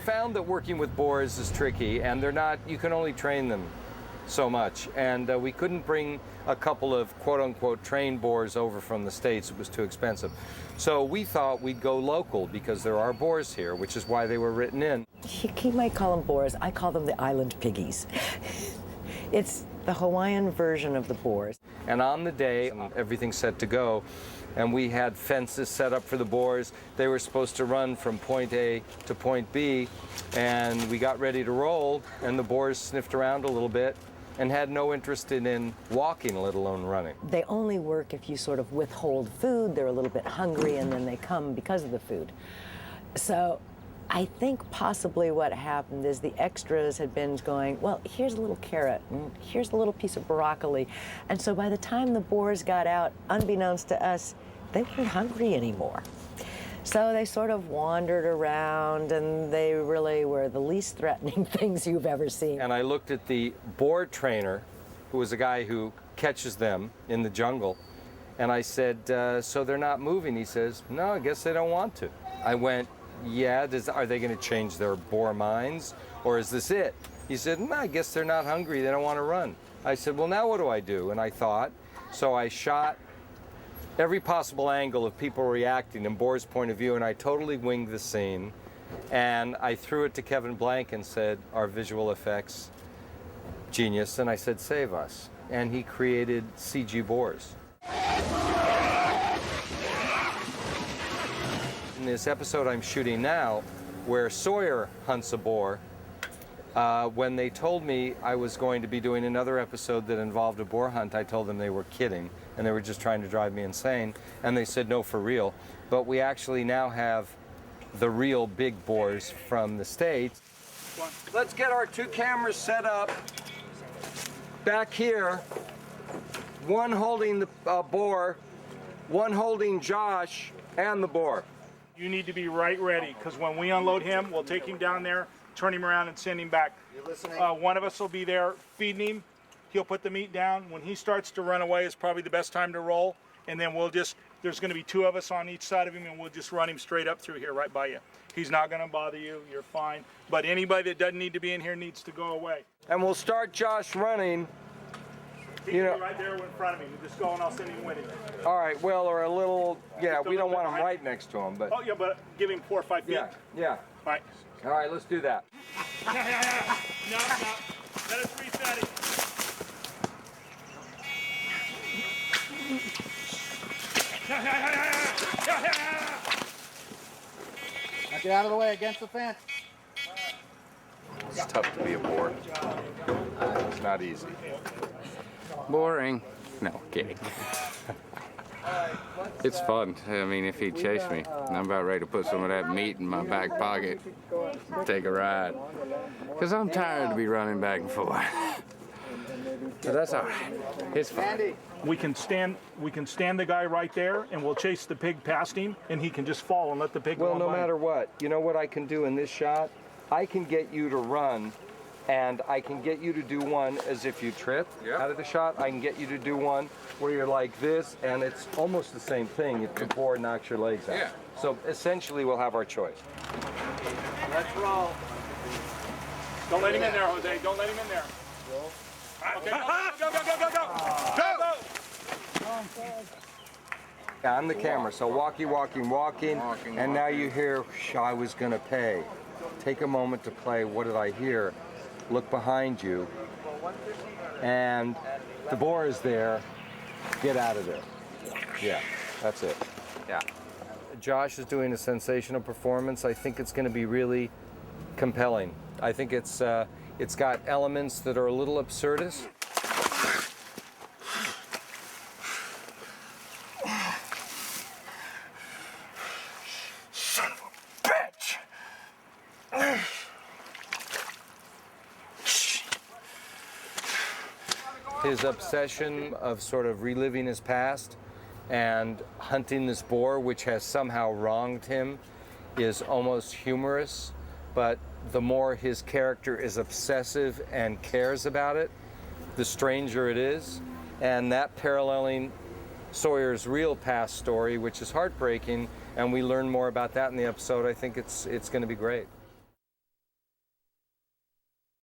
found that working with boars is tricky, and they're not, you can only train them so much. And we couldn't bring a couple of quote-unquote trained boars over from the States. It was too expensive. So we thought we'd go local because there are boars here, which is why they were written in. He might call them boars. I call them the island piggies. It's the Hawaiian version of the boars. And on the day, everything's set to go, and we had fences set up for the boars. They were supposed to run from point A to point B, and we got ready to roll, and the boars sniffed around a little bit and had no interest in walking, let alone running. They only work if you sort of withhold food. They're a little bit hungry, and then they come because of the food. So I think possibly what happened is the extras had been going, well, here's a little carrot, and here's a little piece of broccoli. And so by the time the boars got out, unbeknownst to us, they weren't hungry anymore. So they sort of wandered around, and they really were the least threatening things you've ever seen. And I looked at the boar trainer, who was a guy who catches them in the jungle, and I said, so they're not moving? He says, no, I guess they don't want to. I went, yeah, are they going to change their boar minds, or is this it? He said, no, I guess they're not hungry, they don't want to run. I said, well, now what do I do? And I thought, so I shot every possible angle of people reacting in Boar's point of view, and I totally winged the scene. And I threw it to Kevin Blank and said, our visual effects genius, and I said, save us. And he created CG boars. In this episode I'm shooting now, where Sawyer hunts a boar, when they told me I was going to be doing another episode that involved a boar hunt, I told them they were kidding, and they were just trying to drive me insane, and they said no, for real. But we actually now have the real big boars from the States. Let's get our two cameras set up back here, one holding the boar, one holding Josh and the boar. You need to be right ready, because when we unload him, we'll take him down there, turn him around, and send him back. One of us will be there feeding him. He'll put the meat down. When he starts to run away is probably the best time to roll, and then there's going to be two of us on each side of him, and we'll just run him straight up through here right by you. He's not going to bother you. You're fine. But anybody that doesn't need to be in here needs to go away. And we'll start Josh running. He's right there in front of me. Just go and I'll send him with him. All right, well, or a little, yeah, we don't want him right next to him, but. Oh, yeah, but give him 4 or 5 feet. Yeah. All right. All right, let's do that. Yeah. No. Let us reset it. Now get out of the way against the fence. It's tough to be a boar. It's not easy. Boring. No, kidding. It's fun. I mean, if he'd chase me, I'm about ready to put some of that meat in my back pocket, take a ride. Because I'm tired to be running back and forth. But that's all right. It's fun. We can stand the guy right there, and we'll chase the pig past him, and he can just fall and let the pig go on Well, no by. matter what, you know what I can do in this shot? I can get you to run, and I can get you to do one as if you trip out of the shot. I can get you to do one where you're like this, and it's almost the same thing if the boar knocks your legs out. Yeah. So essentially, we'll have our choice. Let's roll. Don't let him in there, Jose. Don't let him in there. Okay, go. On the camera, so walking, and now you hear, I was gonna pay. Take a moment to play, what did I hear? Look behind you, and the boar is there, get out of there. Yeah, that's it. Yeah. Josh is doing a sensational performance. I think it's gonna be really compelling. I think it's got elements that are a little absurdist. Son of a bitch! His obsession of sort of reliving his past and hunting this boar, which has somehow wronged him, is almost humorous. But the more his character is obsessive and cares about it, the stranger it is. And that paralleling Sawyer's real past story, which is heartbreaking, and we learn more about that in the episode, I think it's going to be great.